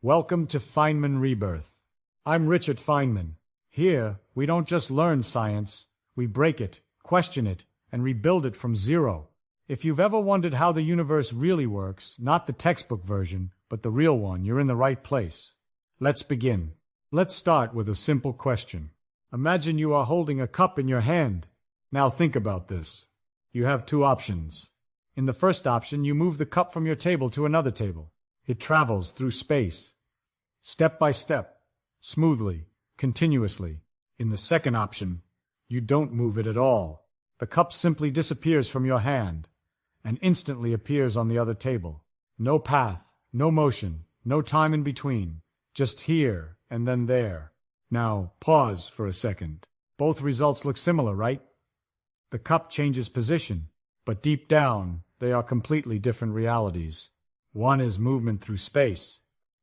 Welcome to Feynman Rebirth. I'm Richard Feynman. Here, we don't just learn science, we break it, question it, and rebuild it from zero. If you've ever wondered how the universe really works, not the textbook version, but the real one, you're in the right place. Let's begin. Let's start with a simple question. Imagine you are holding a cup in your hand. Now think about this. You have two options. In the first option, you move the cup from your table to another table. It travels through space, step by step, smoothly, continuously. In the second option, you don't move it at all. The cup simply disappears from your hand and instantly appears on the other table. No path, no motion, no time in between, just here and then there. Now, pause for a second. Both results look similar, right? The cup changes position, but deep down, they are completely different realities. One is movement through space.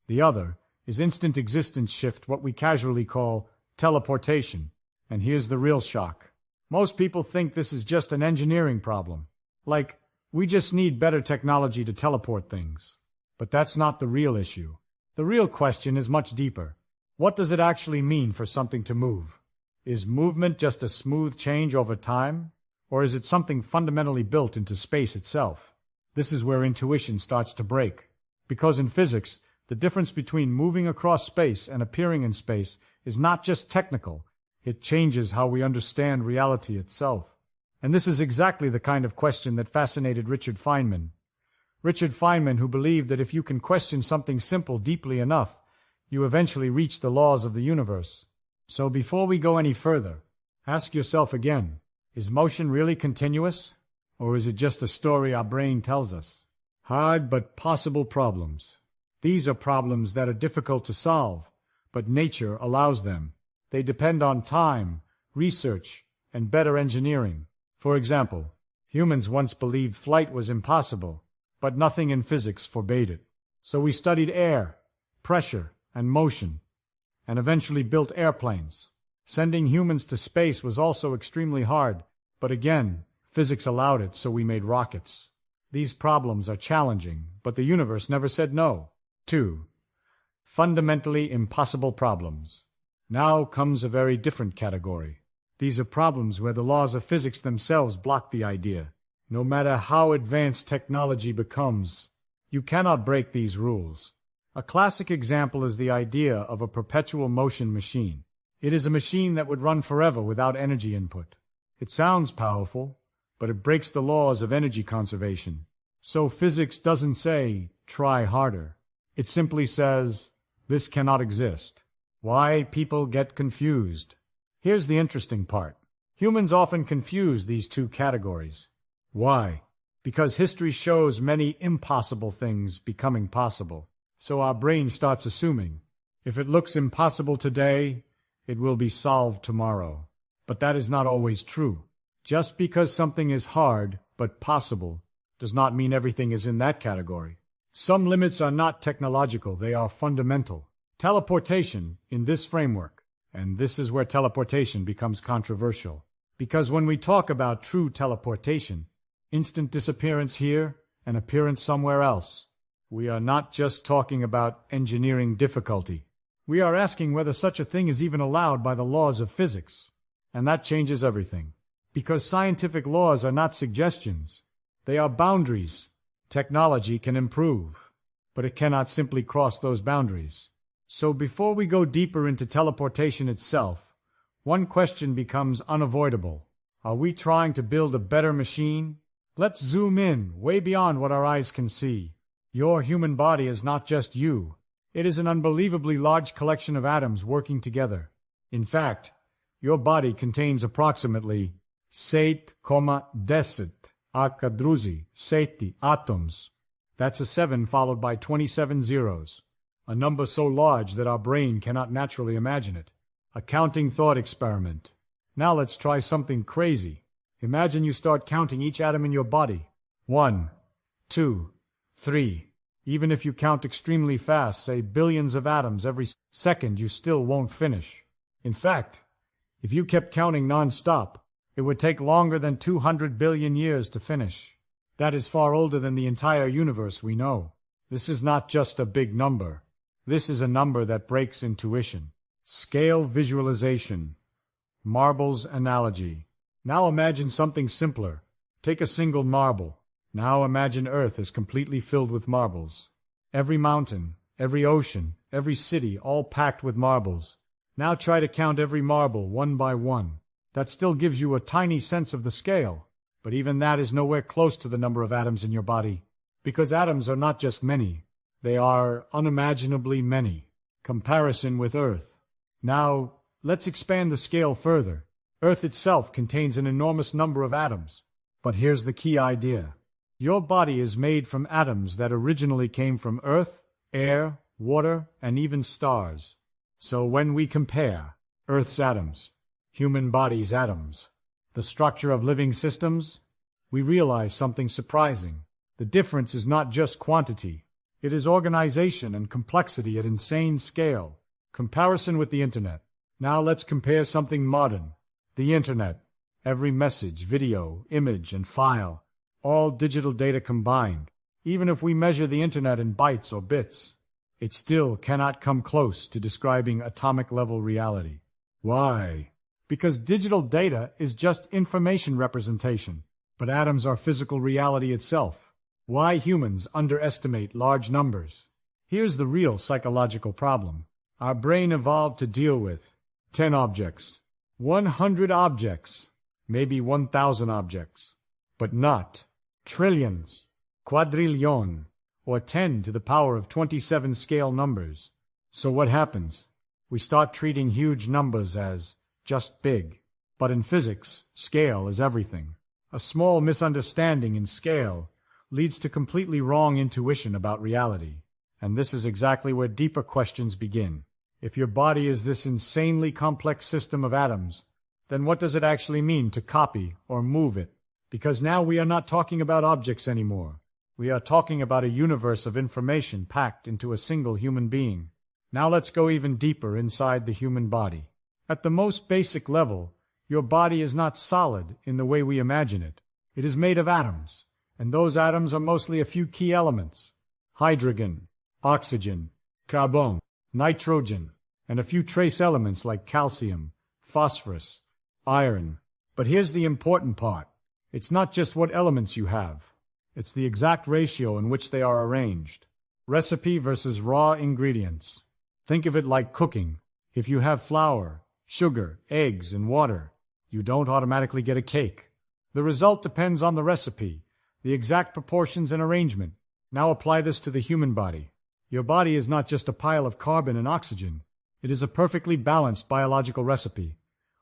The other is instant existence shift, what we casually call teleportation. And here's the real shock. Most people think this is just an engineering problem. Like, we just need better technology to teleport things. But that's not the real issue. The real question is much deeper. What does it actually mean for something to move? Is movement just a smooth change over time? Or is it something fundamentally built into space itself? This is where intuition starts to break. Because in physics, the difference between moving across space and appearing in space is not just technical. It changes how we understand reality itself. And this is exactly the kind of question that fascinated Richard Feynman. Richard Feynman, who believed that if you can question something simple deeply enough, you eventually reach the laws of the universe. So before we go any further, ask yourself again, is motion really continuous? Or is it just a story our brain tells us? Hard but possible problems. These are problems that are difficult to solve, but nature allows them. They depend on time, research, and better engineering. For example, humans once believed flight was impossible, but nothing in physics forbade it. So we studied air, pressure, and motion, and eventually built airplanes. Sending humans to space was also extremely hard, but again, physics allowed it, so we made rockets. These problems are challenging, but the universe never said no. 2. Fundamentally impossible problems. Now comes a very different category. These are problems where the laws of physics themselves block the idea. No matter how advanced technology becomes, you cannot break these rules. A classic example is the idea of a perpetual motion machine. It is a machine that would run forever without energy input. It sounds powerful, but it breaks the laws of energy conservation. So physics doesn't say, try harder. It simply says, this cannot exist. Why people get confused? Here's the interesting part. Humans often confuse these two categories. Why? Because history shows many impossible things becoming possible. So our brain starts assuming, if it looks impossible today, it will be solved tomorrow. But that is not always true. Just because something is hard but possible does not mean everything is in that category. Some limits are not technological, they are fundamental. Teleportation in this framework, and this is where teleportation becomes controversial. Because when we talk about true teleportation, instant disappearance here and appearance somewhere else, we are not just talking about engineering difficulty. We are asking whether such a thing is even allowed by the laws of physics. And that changes everything. Because scientific laws are not suggestions. They are boundaries. Technology can improve, but it cannot simply cross those boundaries. So before we go deeper into teleportation itself, one question becomes unavoidable. Are we trying to build a better machine? Let's zoom in, way beyond what our eyes can see. Your human body is not just you. It is an unbelievably large collection of atoms working together. In fact, your body contains approximately 7,10 atoms. That's a 7 followed by 27 zeros. A number so large that our brain cannot naturally imagine it. A counting thought experiment. Now let's try something crazy. Imagine you start counting each atom in your body. 1, 2, 3. Even if you count extremely fast, say billions of atoms every second, you still won't finish. In fact, if you kept counting non-stop, it would take longer than 200 billion years to finish. That is far older than the entire universe we know. This is not just a big number. This is a number that breaks intuition. Scale visualization. Marbles analogy. Now imagine something simpler. Take a single marble. Now imagine Earth is completely filled with marbles. Every mountain, every ocean, every city, all packed with marbles. Now try to count every marble one by one. That still gives you a tiny sense of the scale, but even that is nowhere close to the number of atoms in your body. Because atoms are not just many, they are unimaginably many. Comparison with Earth. Now, let's expand the scale further. Earth itself contains an enormous number of atoms. But here's the key idea. Your body is made from atoms that originally came from Earth, air, water, and even stars. So when we compare Earth's atoms, human body's atoms, the structure of living systems, we realize something surprising. The difference is not just quantity. It is organization and complexity at insane scale. Comparison with the Internet. Now let's compare something modern. The Internet. Every message, video, image, and file. All digital data combined. Even if we measure the Internet in bytes or bits, it still cannot come close to describing atomic-level reality. Why? Because digital data is just information representation, but atoms are physical reality itself. Why humans underestimate large numbers? Here's the real psychological problem. Our brain evolved to deal with 10 objects, 100 objects, maybe 1,000 objects, but not trillions, quadrillion, or 10 to the power of 27 scale numbers. So what happens? We start treating huge numbers as just big. But in physics, scale is everything. A small misunderstanding in scale leads to completely wrong intuition about reality. And this is exactly where deeper questions begin. If your body is this insanely complex system of atoms, then what does it actually mean to copy or move it? Because now we are not talking about objects anymore. We are talking about a universe of information packed into a single human being. Now let's go even deeper inside the human body. At the most basic level, your body is not solid in the way we imagine it. It is made of atoms, and those atoms are mostly a few key elements: hydrogen, oxygen, carbon, nitrogen, and a few trace elements like calcium, phosphorus, iron. But here's the important part. It's not just what elements you have. It's the exact ratio in which they are arranged. Recipe versus raw ingredients. Think of it like cooking. If you have flour, sugar, eggs, and water, you don't automatically get a cake. The result depends on the recipe, the exact proportions and arrangement. Now apply this to the human body. Your body is not just a pile of carbon and oxygen. It is a perfectly balanced biological recipe,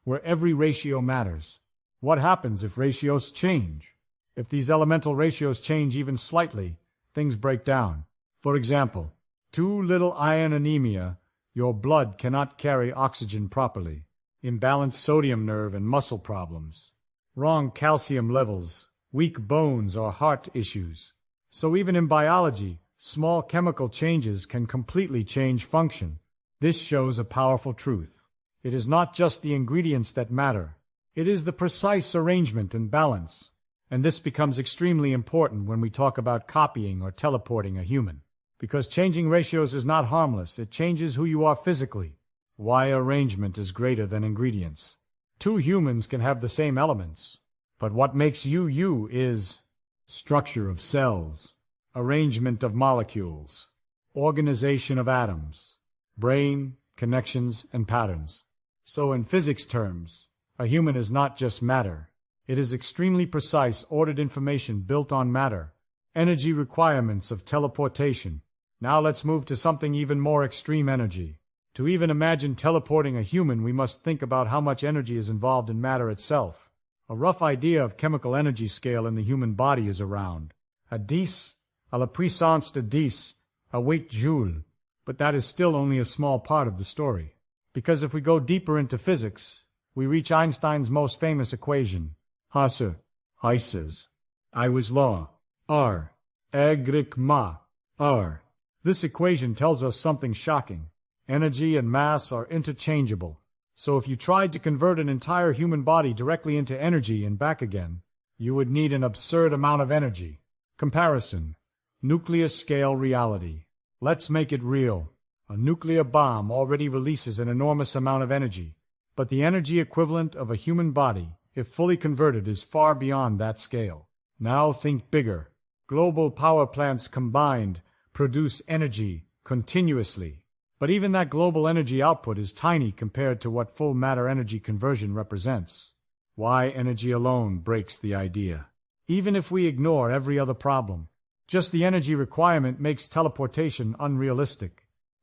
where every ratio matters. What happens if ratios change? If these elemental ratios change even slightly, things break down. For example, too little iron anemia, your blood cannot carry oxygen properly. Imbalanced sodium nerve and muscle problems. Wrong calcium levels, weak bones or heart issues. So even in biology, small chemical changes can completely change function. This shows a powerful truth. It is not just the ingredients that matter. It is the precise arrangement and balance. And this becomes extremely important when we talk about copying or teleporting a human. Because changing ratios is not harmless, it changes who you are physically. Why arrangement is greater than ingredients. Two humans can have the same elements, but what makes you you is structure of cells, arrangement of molecules, organization of atoms, brain, connections, and patterns. So in physics terms, a human is not just matter. It is extremely precise, ordered information built on matter. Energy requirements of teleportation. Now let's move to something even more extreme: energy. To even imagine teleporting a human, we must think about how much energy is involved in matter itself. A rough idea of chemical energy scale in the human body is around a 10 à la puissance de 10, a weight joule. But that is still only a small part of the story. Because if we go deeper into physics, we reach Einstein's most famous equation. Heisenberg's law. R. Egrik ma. R. This equation tells us something shocking. Energy and mass are interchangeable. So if you tried to convert an entire human body directly into energy and back again, you would need an absurd amount of energy. Comparison. Nucleus scale reality. Let's make it real. A nuclear bomb already releases an enormous amount of energy, but the energy equivalent of a human body, if fully converted, is far beyond that scale. Now think bigger. Global power plants combined produce energy continuously. But even that global energy output is tiny compared to what full matter energy conversion represents. Why energy alone breaks the idea. Even if we ignore every other problem, just the energy requirement makes teleportation unrealistic.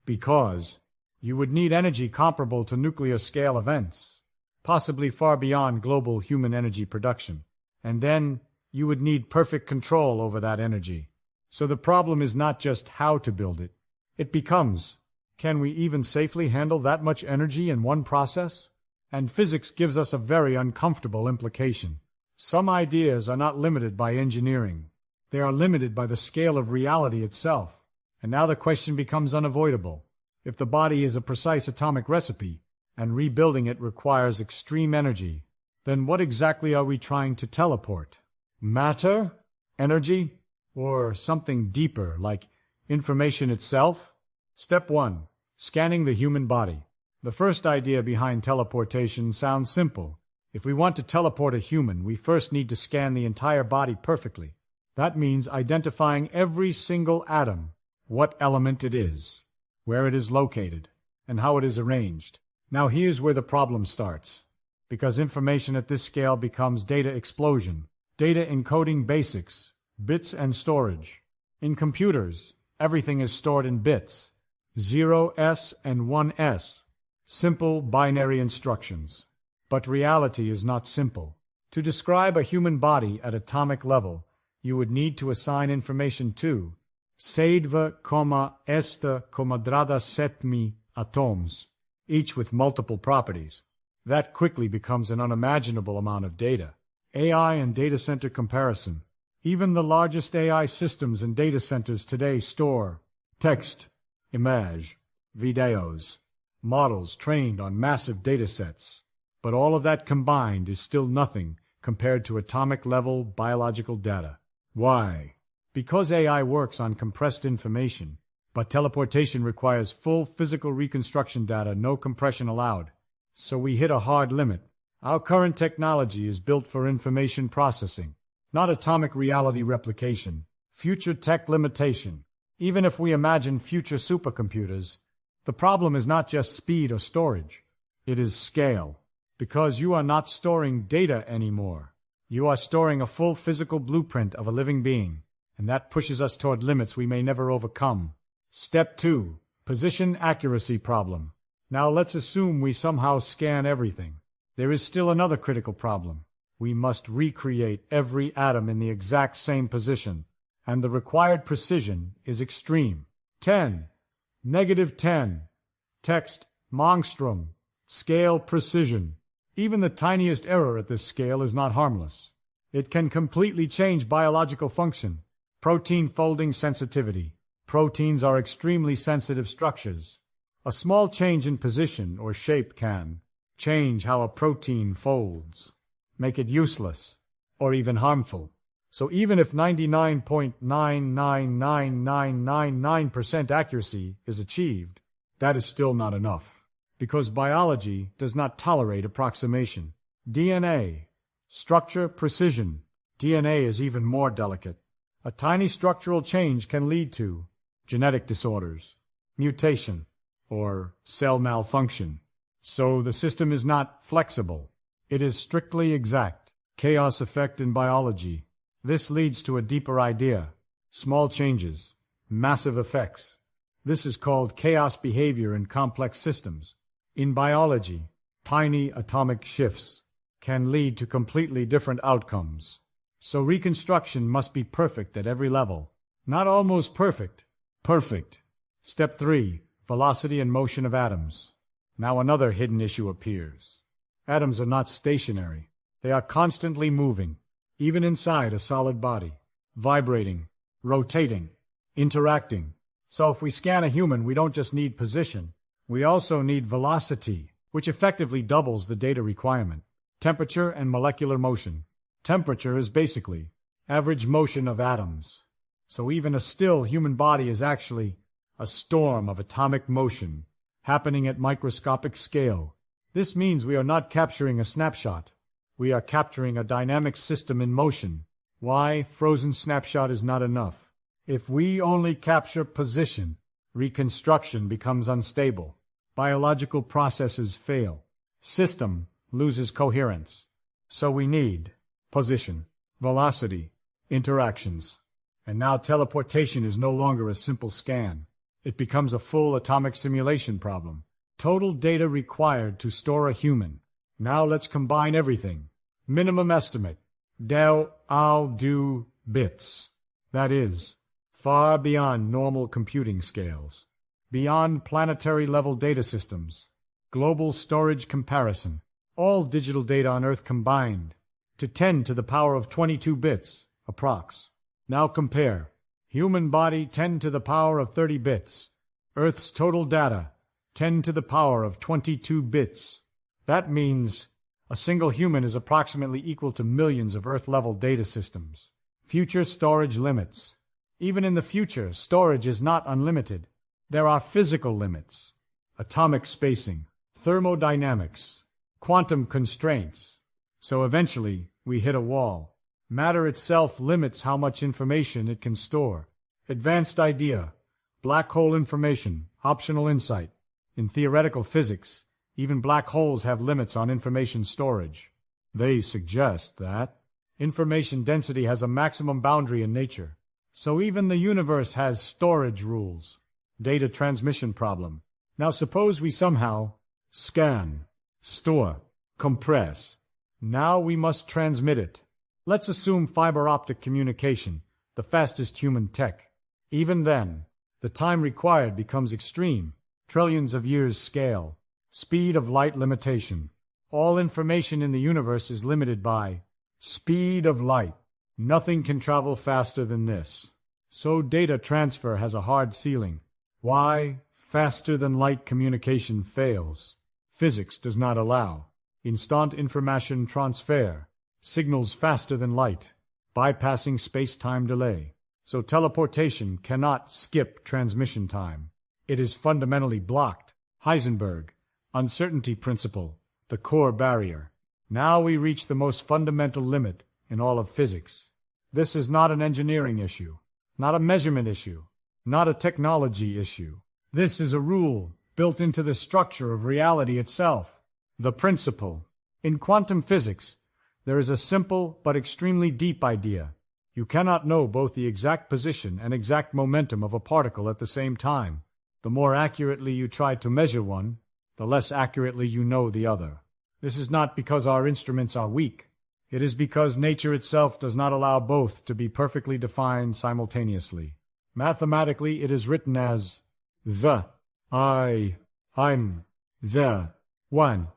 Because you would need energy comparable to nuclear scale events, possibly far beyond global human energy production. And then you would need perfect control over that energy. So the problem is not just how to build it. It becomes, can we even safely handle that much energy in one process? And physics gives us a very uncomfortable implication. Some ideas are not limited by engineering. They are limited by the scale of reality itself. And now the question becomes unavoidable. If the body is a precise atomic recipe, and rebuilding it requires extreme energy, then what exactly are we trying to teleport? Matter? Energy? Or something deeper, like information itself? Step 1. Scanning the human body. The first idea behind teleportation sounds simple. If we want to teleport a human, we first need to scan the entire body perfectly. That means identifying every single atom, what element it is, where it is located, and how it is arranged. Now here's where the problem starts. Because information at this scale becomes data explosion, data encoding basics, bits and storage. In computers, everything is stored in bits, 0s and 1s, simple binary instructions. But reality is not simple. To describe a human body at atomic level, you would need to assign information to 7,7 atoms, each with multiple properties. That quickly becomes an unimaginable amount of data. AI and data center comparison. Even the largest AI systems and data centers today store text, image, videos, models trained on massive datasets. But all of that combined is still nothing compared to atomic-level biological data. Why? Because AI works on compressed information, but teleportation requires full physical reconstruction data, no compression allowed. So we hit a hard limit. Our current technology is built for information processing, not atomic reality replication. Future tech limitation. Even if we imagine future supercomputers, the problem is not just speed or storage. It is scale. Because you are not storing data anymore. You are storing a full physical blueprint of a living being, and that pushes us toward limits we may never overcome. Step 2. Position accuracy problem. Now let's assume we somehow scan everything. There is still another critical problem. We must recreate every atom in the exact same position, and the required precision is extreme. 10. -10. Text, Mangstrom. Scale precision. Even the tiniest error at this scale is not harmless. It can completely change biological function. Protein folding sensitivity. Proteins are extremely sensitive structures. A small change in position or shape can change how a protein folds, make it useless, or even harmful. So even if 99.999999% accuracy is achieved, that is still not enough. Because biology does not tolerate approximation. DNA. Structure precision. DNA is even more delicate. A tiny structural change can lead to genetic disorders, mutation, or cell malfunction. So the system is not flexible. It is strictly exact. Chaos effect in biology. This leads to a deeper idea. Small changes, massive effects. This is called chaos behavior in complex systems. In biology, tiny atomic shifts can lead to completely different outcomes. So reconstruction must be perfect at every level. Not almost perfect, perfect. Step 3. Velocity and motion of atoms. Now another hidden issue appears. Atoms are not stationary. They are constantly moving, even inside a solid body, vibrating, rotating, interacting. So if we scan a human, we don't just need position. We also need velocity, which effectively doubles the data requirement. Temperature and molecular motion. Temperature is basically average motion of atoms. So even a still human body is actually a storm of atomic motion, happening at microscopic scale. This means we are not capturing a snapshot. We are capturing a dynamic system in motion. Why frozen snapshot is not enough. If we only capture position, reconstruction becomes unstable. Biological processes fail. System loses coherence. So we need position, velocity, interactions. And now teleportation is no longer a simple scan. It becomes a full atomic simulation problem. Total data required to store a human. Now let's combine everything. Minimum estimate. Del al do bits. That is, far beyond normal computing scales. Beyond planetary-level data systems. Global storage comparison. All digital data on Earth combined. To 10 to the power of 22 bits, approx. Now compare. Human body 10 to the power of 30 bits. Earth's total data 10 to the power of 22 bits. That means a single human is approximately equal to millions of Earth-level data systems. Future storage limits. Even in the future, storage is not unlimited. There are physical limits. Atomic spacing, thermodynamics, quantum constraints. So eventually, we hit a wall. Matter itself limits how much information it can store. Advanced idea, black hole information, optional insight. In theoretical physics, even black holes have limits on information storage. They suggest that information density has a maximum boundary in nature. So even the universe has storage rules. Data transmission problem. Now suppose we somehow scan, store, compress. Now we must transmit it. Let's assume fiber optic communication, the fastest human tech. Even then, the time required becomes extreme, trillions of years scale, speed of light limitation. All information in the universe is limited by speed of light. Nothing can travel faster than this. So data transfer has a hard ceiling. Why faster than light communication fails? Physics does not allow instant information transfer. Signals faster than light, bypassing space-time delay. So teleportation cannot skip transmission time. It is fundamentally blocked. Heisenberg Uncertainty Principle, the core barrier. Now we reach the most fundamental limit in all of physics. This is not an engineering issue, not a measurement issue, not a technology issue. This is a rule built into the structure of reality itself. The principle. In quantum physics, there is a simple but extremely deep idea. You cannot know both the exact position and exact momentum of a particle at the same time. The more accurately you try to measure one, the less accurately you know the other. This is not because our instruments are weak. It is because nature itself does not allow both to be perfectly defined simultaneously. Mathematically, it is written as I'm, the, one,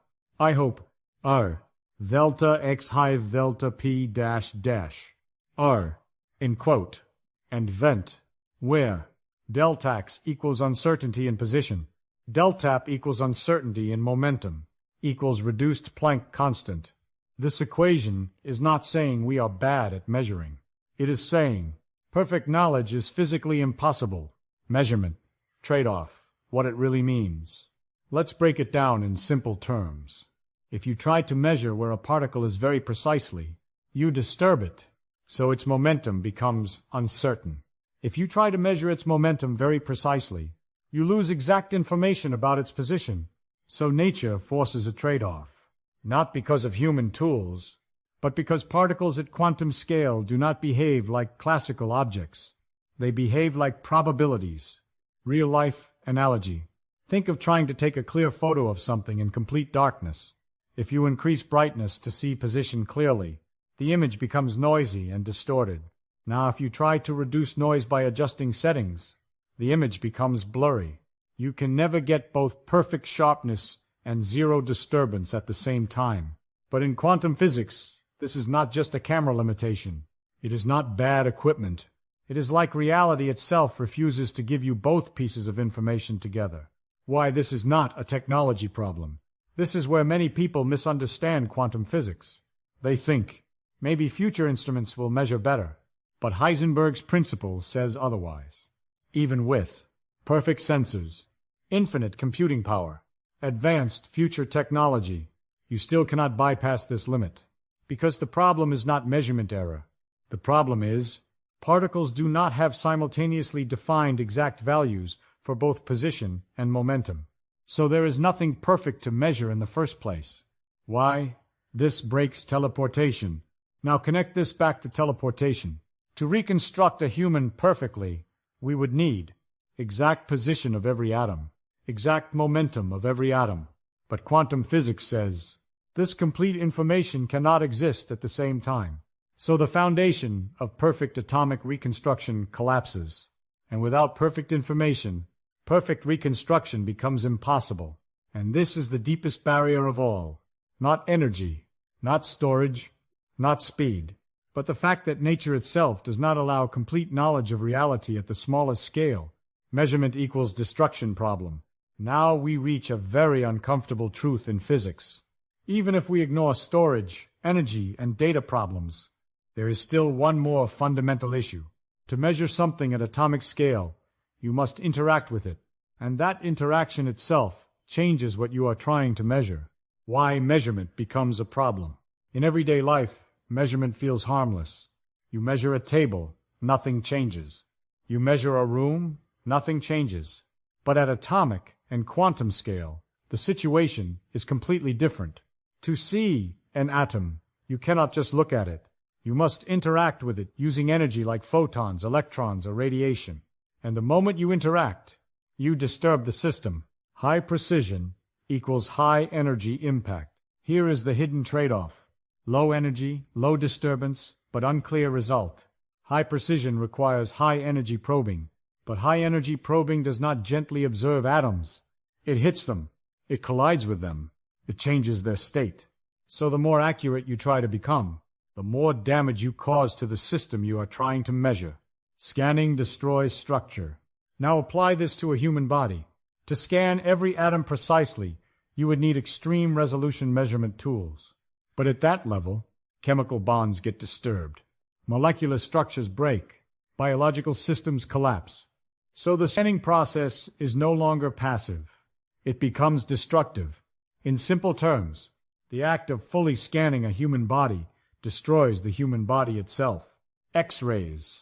I hope, are, delta x hive delta p dash dash, are, in quote, and vent, where, deltax equals uncertainty in position, deltap equals uncertainty in momentum, equals reduced Planck constant. This equation is not saying we are bad at measuring. It is saying perfect knowledge is physically impossible. Measurement, trade-off, what it really means. Let's break it down in simple terms. If you try to measure where a particle is very precisely, you disturb it, so its momentum becomes uncertain. If you try to measure its momentum very precisely, you lose exact information about its position, so nature forces a trade-off. Not because of human tools, but because particles at quantum scale do not behave like classical objects. They behave like probabilities. Real-life analogy. Think of trying to take a clear photo of something in complete darkness. If you increase brightness to see position clearly, the image becomes noisy and distorted. Now, if you try to reduce noise by adjusting settings, the image becomes blurry. You can never get both perfect sharpness and zero disturbance at the same time. But in quantum physics, this is not just a camera limitation. It is not bad equipment. It is like reality itself refuses to give you both pieces of information together. Why, this is not a technology problem. This is where many people misunderstand quantum physics. They think, maybe future instruments will measure better. But Heisenberg's principle says otherwise. Even with perfect sensors, infinite computing power, advanced future technology, you still cannot bypass this limit. Because the problem is not measurement error. The problem is, particles do not have simultaneously defined exact values for both position and momentum. So there is nothing perfect to measure in the first place. Why? This breaks teleportation. Now connect this back to teleportation. To reconstruct a human perfectly, we would need exact position of every atom, exact momentum of every atom. But quantum physics says this complete information cannot exist at the same time. So the foundation of perfect atomic reconstruction collapses. And without perfect information, perfect reconstruction becomes impossible. And this is the deepest barrier of all. Not energy, not storage, not speed, but the fact that nature itself does not allow complete knowledge of reality at the smallest scale. Measurement equals destruction problem. Now we reach a very uncomfortable truth in physics. Even if we ignore storage, energy, and data problems, there is still one more fundamental issue. To measure something at atomic scale, you must interact with it, and that interaction itself changes what you are trying to measure. Why measurement becomes a problem. In everyday life, measurement feels harmless. You measure a table, nothing changes. You measure a room, nothing changes. But at atomic and quantum scale, the situation is completely different. To see an atom, you cannot just look at it. You must interact with it using energy like photons, electrons, or radiation. And the moment you interact, you disturb the system. High precision equals high energy impact. Here is the hidden trade-off. Low energy, low disturbance, but unclear result. High precision requires high energy probing, but high energy probing does not gently observe atoms. It hits them. It collides with them. It changes their state. So the more accurate you try to become, the more damage you cause to the system you are trying to measure. Scanning destroys structure. Now apply this to a human body. To scan every atom precisely, you would need extreme resolution measurement tools. But at that level, chemical bonds get disturbed. Molecular structures break. Biological systems collapse. So the scanning process is no longer passive. It becomes destructive. In simple terms, the act of fully scanning a human body destroys the human body itself. X-rays.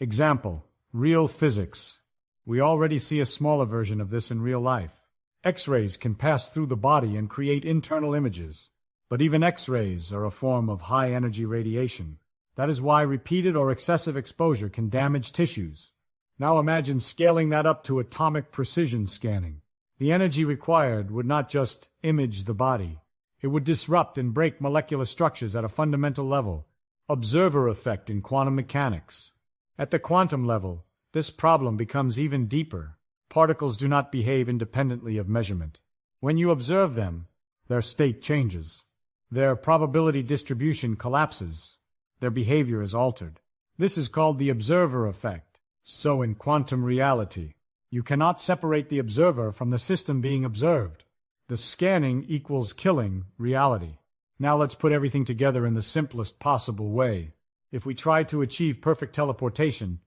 Example, real physics. We already see a smaller version of this in real life. X-rays can pass through the body and create internal images. But even X-rays are a form of high-energy radiation. That is why repeated or excessive exposure can damage tissues. Now imagine scaling that up to atomic precision scanning. The energy required would not just image the body. It would disrupt and break molecular structures at a fundamental level. Observer effect in quantum mechanics. At the quantum level, this problem becomes even deeper. Particles do not behave independently of measurement. When you observe them, their state changes. Their probability distribution collapses. Their behavior is altered. This is called the observer effect. So in quantum reality, you cannot separate the observer from the system being observed. The scanning equals killing reality. Now let's put everything together in the simplest possible way. If we try to achieve perfect teleportation,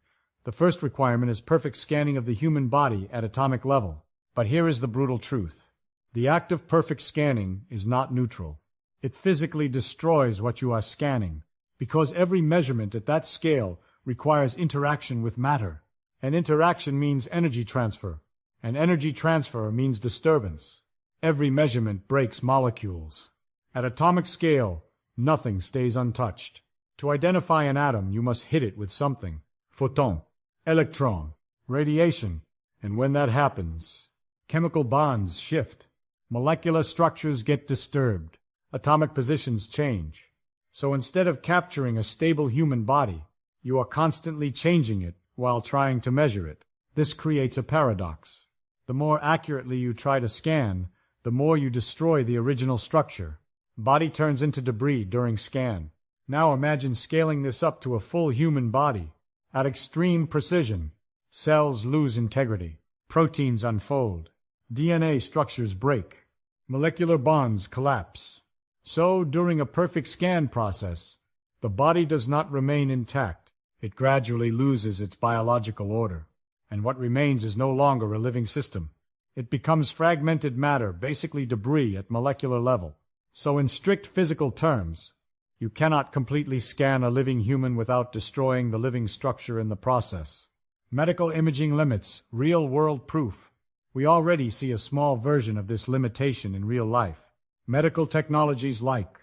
the first requirement is perfect scanning of the human body at atomic level. But here is the brutal truth. The act of perfect scanning is not neutral. It physically destroys what you are scanning, because every measurement at that scale requires interaction with matter. And interaction means energy transfer, and energy transfer means disturbance. Every measurement breaks molecules. At atomic scale, nothing stays untouched. To identify an atom, you must hit it with something. Photon, electron, radiation. And when that happens, chemical bonds shift. Molecular structures get disturbed. Atomic positions change. So instead of capturing a stable human body, you are constantly changing it while trying to measure it. This creates a paradox. The more accurately you try to scan, the more you destroy the original structure. Body turns into debris during scan. Now imagine scaling this up to a full human body. At extreme precision, cells lose integrity. Proteins unfold. DNA structures break. Molecular bonds collapse. So, during a perfect scan process, the body does not remain intact. It gradually loses its biological order. and what remains is no longer a living system. It becomes fragmented matter, basically debris at molecular level. So in strict physical terms, you cannot completely scan a living human without destroying the living structure in the process. Medical imaging limits, real-world proof. We already see a small version of this limitation in real life. Medical technologies like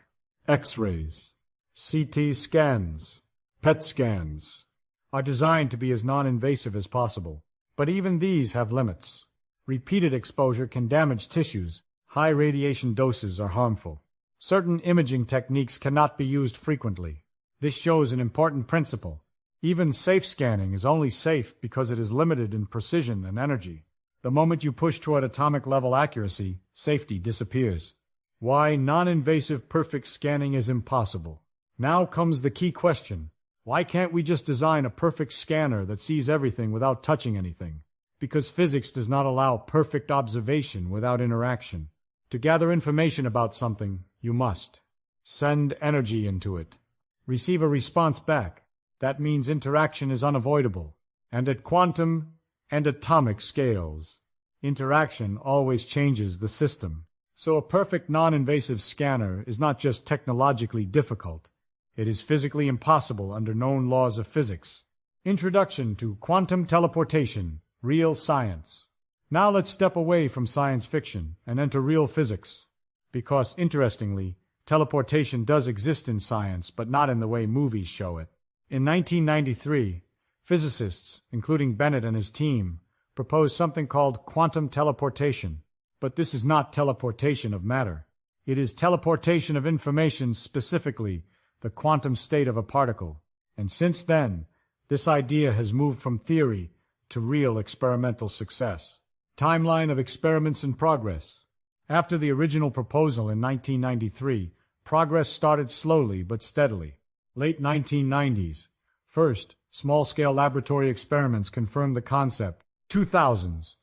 X-rays, CT scans, PET scans are designed to be as non-invasive as possible. But even these have limits. Repeated exposure can damage tissues. High radiation doses are harmful. Certain imaging techniques cannot be used frequently. This shows an important principle. Even safe scanning is only safe because it is limited in precision and energy. The moment you push toward atomic-level accuracy, safety disappears. Why non-invasive perfect scanning is impossible. Now comes the key question. Why can't we just design a perfect scanner that sees everything without touching anything? Because physics does not allow perfect observation without interaction. To gather information about something, you must send energy into it. Receive a response back. That means interaction is unavoidable. And at quantum and atomic scales, interaction always changes the system. So a perfect non-invasive scanner is not just technologically difficult. It is physically impossible under known laws of physics. Introduction to Quantum Teleportation, Real Science. Now let's step away from science fiction and enter real physics. Because, interestingly, teleportation does exist in science, but not in the way movies show it. In 1993, physicists, including Bennett and his team, proposed something called quantum teleportation. But this is not teleportation of matter. It is teleportation of information, specifically the quantum state of a particle. And since then, this idea has moved from theory to real experimental success. Timeline of experiments in progress. After the original proposal in 1993, progress started slowly but steadily. Late 1990s. First, small-scale laboratory experiments confirmed the concept. 2000s.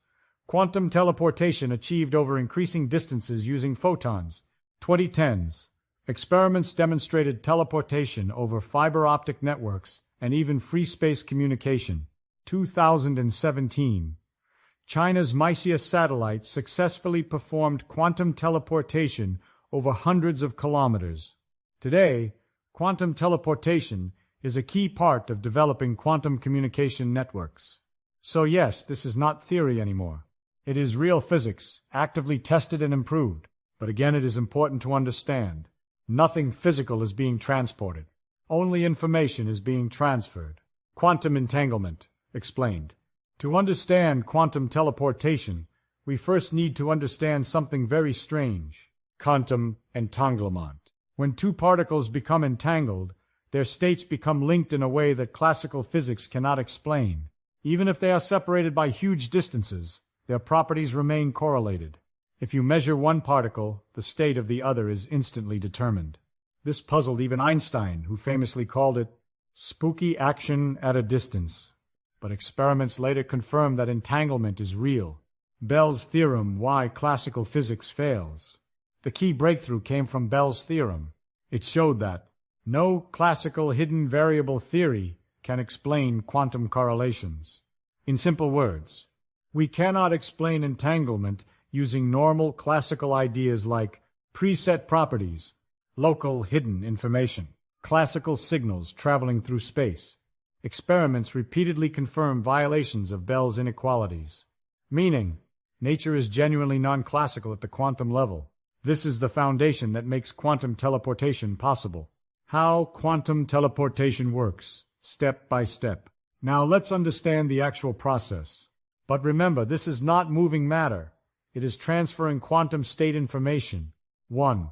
Quantum teleportation achieved over increasing distances using photons. 2010s. Experiments demonstrated teleportation over fiber optic networks and even free space communication. 2017. China's Mysia satellite successfully performed quantum teleportation over hundreds of kilometers. Today, quantum teleportation is a key part of developing quantum communication networks. So yes, this is not theory anymore. It is real physics, actively tested and improved. But again, it is important to understand. Nothing physical is being transported. Only information is being transferred. Quantum entanglement, explained. To understand quantum teleportation, we first need to understand something very strange. Quantum entanglement. When two particles become entangled, their states become linked in a way that classical physics cannot explain. Even if they are separated by huge distances, their properties remain correlated. If you measure one particle, the state of the other is instantly determined. This puzzled even Einstein, who famously called it spooky action at a distance. But experiments later confirmed that entanglement is real. Bell's theorem, why classical physics fails. The key breakthrough came from Bell's theorem. It showed that no classical hidden variable theory can explain quantum correlations. In simple words, we cannot explain entanglement using normal classical ideas like preset properties, local hidden information, classical signals traveling through space. Experiments repeatedly confirm violations of Bell's inequalities. Meaning, nature is genuinely non-classical at the quantum level. This is the foundation that makes quantum teleportation possible. How quantum teleportation works, step by step. Now let's understand the actual process. But remember, this is not moving matter. It is transferring quantum state information. 1.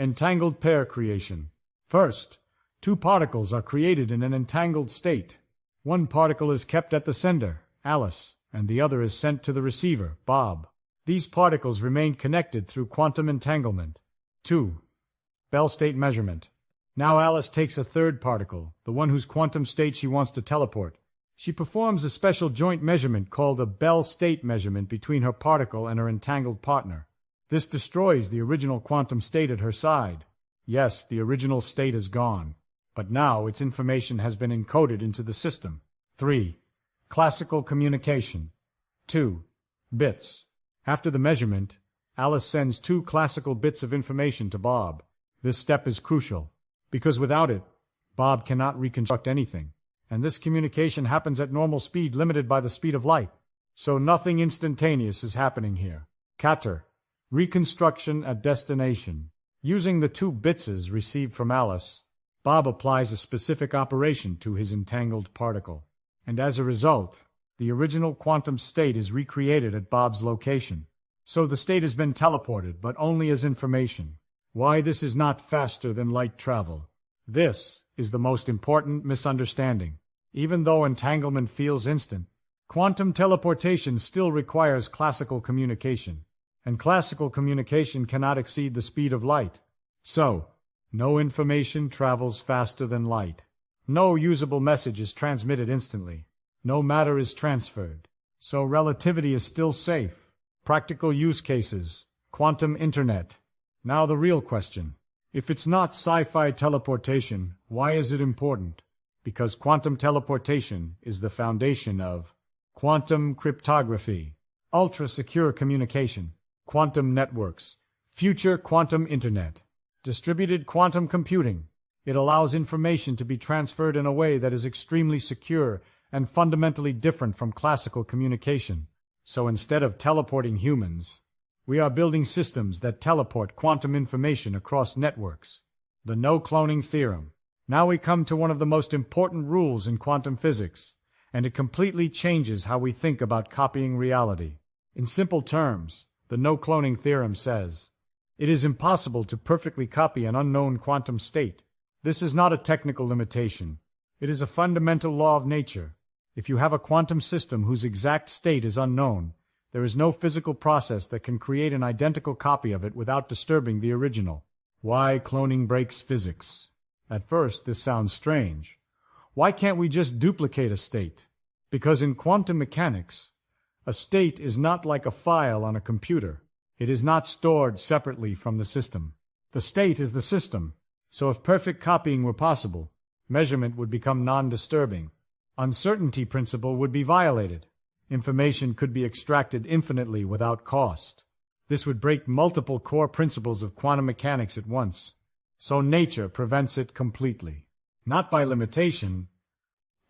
Entangled pair creation. First, two particles are created in an entangled state. One particle is kept at the sender, Alice, and the other is sent to the receiver, Bob. These particles remain connected through quantum entanglement. 2. Bell state measurement. Now Alice takes a third particle, the one whose quantum state she wants to teleport. She performs a special joint measurement called a Bell state measurement between her particle and her entangled partner. This destroys the original quantum state at her side. Yes, the original state is gone, but now its information has been encoded into the system. 3. Classical communication. 2. Bits. After the measurement, Alice sends 2 classical bits of information to Bob. This step is crucial, because without it, Bob cannot reconstruct anything, and this communication happens at normal speed limited by the speed of light. So nothing instantaneous is happening here. Cater. Reconstruction at destination. Using the 2 bitses received from Alice, Bob applies a specific operation to his entangled particle, and as a result, the original quantum state is recreated at Bob's location. So the state has been teleported, but only as information. Why this is not faster than light travel? This is the most important misunderstanding. Even though entanglement feels instant, quantum teleportation still requires classical communication, and classical communication cannot exceed the speed of light. So, no information travels faster than light. No usable message is transmitted instantly. No matter is transferred. So relativity is still safe. Practical use cases. Quantum internet. Now the real question. If it's not sci-fi teleportation, why is it important? Because quantum teleportation is the foundation of quantum cryptography, ultra-secure communication, quantum networks, future quantum internet, distributed quantum computing. It allows information to be transferred in a way that is extremely secure and fundamentally different from classical communication. So instead of teleporting humans, we are building systems that teleport quantum information across networks. The no-cloning theorem. Now we come to one of the most important rules in quantum physics, and it completely changes how we think about copying reality. In simple terms, the no-cloning theorem says, it is impossible to perfectly copy an unknown quantum state. This is not a technical limitation. It is a fundamental law of nature. If you have a quantum system whose exact state is unknown, there is no physical process that can create an identical copy of it without disturbing the original. Why cloning breaks physics? At first, this sounds strange. Why can't we just duplicate a state? Because in quantum mechanics, a state is not like a file on a computer. It is not stored separately from the system. The state is the system. So if perfect copying were possible, measurement would become non-disturbing. Uncertainty principle would be violated. Information could be extracted infinitely without cost. This would break multiple core principles of quantum mechanics at once. So nature prevents it completely. Not by limitation,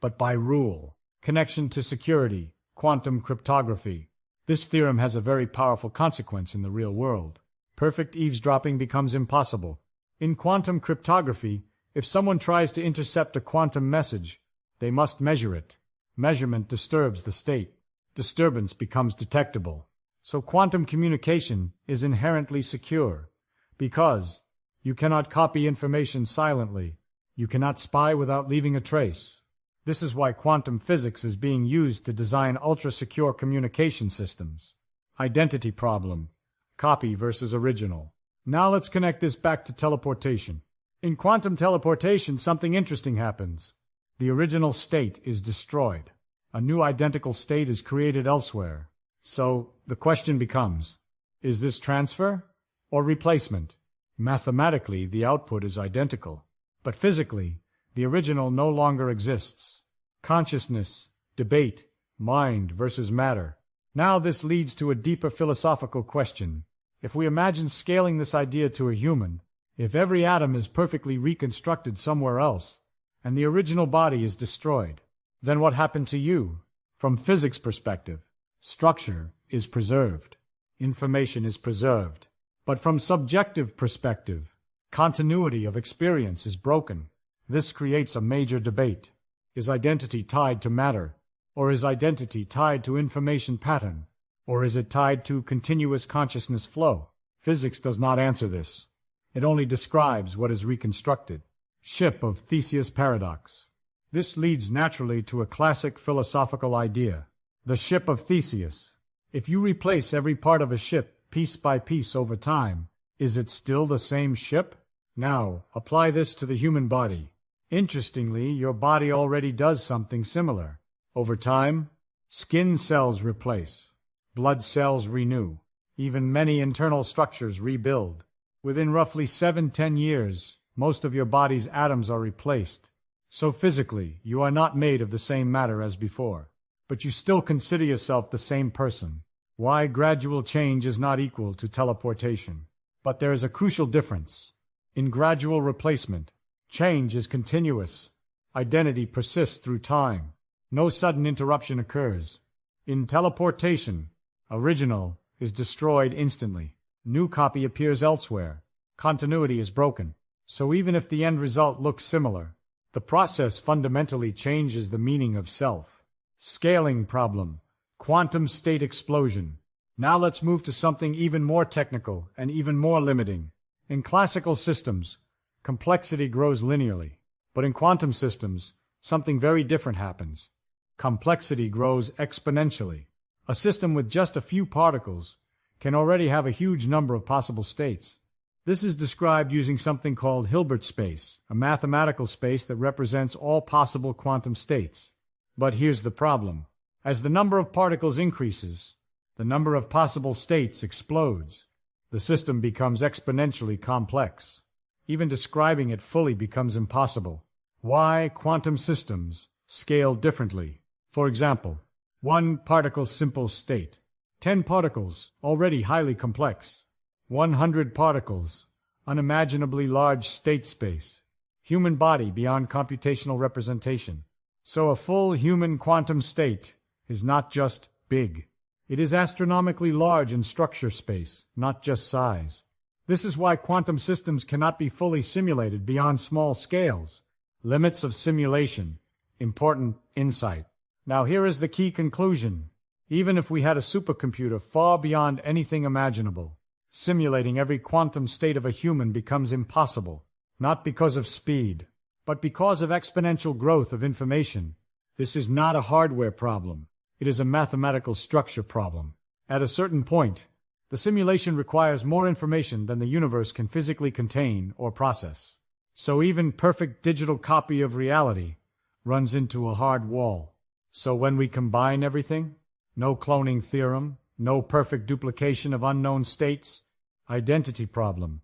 but by rule. Connection to security, quantum cryptography. This theorem has a very powerful consequence in the real world. Perfect eavesdropping becomes impossible. In quantum cryptography, if someone tries to intercept a quantum message, they must measure it. Measurement disturbs the state. Disturbance becomes detectable. So quantum communication is inherently secure, because you cannot copy information silently. You cannot spy without leaving a trace. This is why quantum physics is being used to design ultra-secure communication systems. Identity problem. Copy versus original. Now let's connect this back to teleportation. In quantum teleportation, something interesting happens. The original state is destroyed. A new identical state is created elsewhere. So, the question becomes, is this transfer or replacement? Mathematically, the output is identical. But physically, the original no longer exists. Consciousness, debate, mind versus matter. Now this leads to a deeper philosophical question. If we imagine scaling this idea to a human, if every atom is perfectly reconstructed somewhere else, and the original body is destroyed, then what happened to you? From physics perspective, structure is preserved. Information is preserved. But from subjective perspective, continuity of experience is broken. This creates a major debate. Is identity tied to matter? Or is identity tied to information pattern? Or is it tied to continuous consciousness flow? Physics does not answer this. It only describes what is reconstructed. Ship of Theseus paradox. This leads naturally to a classic philosophical idea. The ship of Theseus. If you replace every part of a ship piece by piece over time, is it still the same ship? Now, apply this to the human body. Interestingly, your body already does something similar. Over time, skin cells replace. Blood cells renew. Even many internal structures rebuild. Within roughly 7-10 years, most of your body's atoms are replaced. So physically, you are not made of the same matter as before. but you still consider yourself the same person. Why gradual change is not equal to teleportation. But there is a crucial difference. In gradual replacement, change is continuous. Identity persists through time. No sudden interruption occurs. In teleportation, original is destroyed instantly. New copy appears elsewhere. Continuity is broken. So even if the end result looks similar, the process fundamentally changes the meaning of self. Scaling problem. Quantum state explosion. Now let's move to something even more technical and even more limiting. In classical systems, complexity grows linearly. But in quantum systems, something very different happens. Complexity grows exponentially. A system with just a few particles can already have a huge number of possible states. This is described using something called Hilbert space, a mathematical space that represents all possible quantum states. But here's the problem. As the number of particles increases, the number of possible states explodes. The system becomes exponentially complex. Even describing it fully becomes impossible. Why quantum systems scale differently? For example, 1 particle simple state, 10 particles already highly complex, 100 particles, unimaginably large state space, human body beyond computational representation. So a full human quantum state is not just big. It is astronomically large in structure space, not just size. This is why quantum systems cannot be fully simulated beyond small scales. Limits of simulation. Important insight. Now here is the key conclusion. Even if we had a supercomputer far beyond anything imaginable, simulating every quantum state of a human becomes impossible, not because of speed, but because of exponential growth of information. This is not a hardware problem. It is a mathematical structure problem. At a certain point, the simulation requires more information than the universe can physically contain or process. So even perfect digital copy of reality runs into a hard wall. So when we combine everything, no cloning theorem, no perfect duplication of unknown states, identity problem.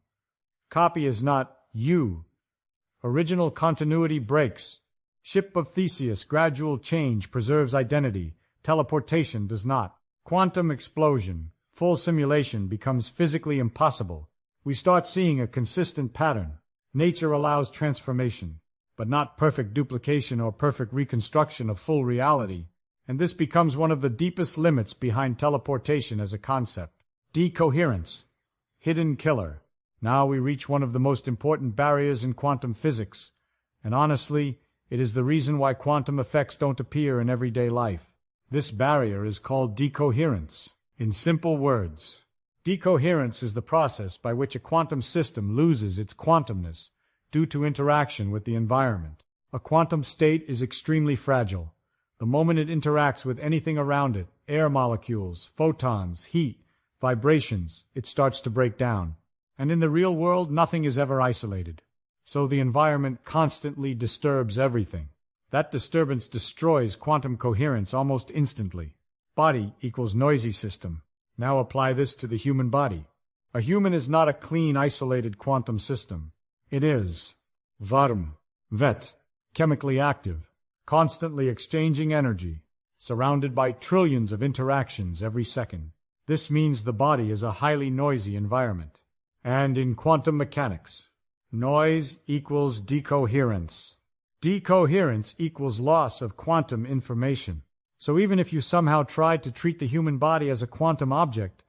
Copy is not you. Original continuity breaks. Ship of Theseus, gradual change preserves identity. Teleportation does not. Quantum explosion, full simulation becomes physically impossible. We start seeing a consistent pattern. Nature allows transformation, but not perfect duplication or perfect reconstruction of full reality. And this becomes one of the deepest limits behind teleportation as a concept. Decoherence, hidden killer. Now we reach one of the most important barriers in quantum physics. And honestly, it is the reason why quantum effects don't appear in everyday life. This barrier is called decoherence. In simple words, decoherence is the process by which a quantum system loses its quantumness due to interaction with the environment. A quantum state is extremely fragile. The moment it interacts with anything around it, air molecules, photons, heat, vibrations, it starts to break down. And in the real world, nothing is ever isolated. So the environment constantly disturbs everything. That disturbance destroys quantum coherence almost instantly. Body equals noisy system. Now apply this to the human body. A human is not a clean, isolated quantum system. It is varm, vet, chemically active, constantly exchanging energy, surrounded by trillions of interactions every second. This means the body is a highly noisy environment. And in quantum mechanics, noise equals decoherence. Decoherence equals loss of quantum information. So even if you somehow tried to treat the human body as a quantum object,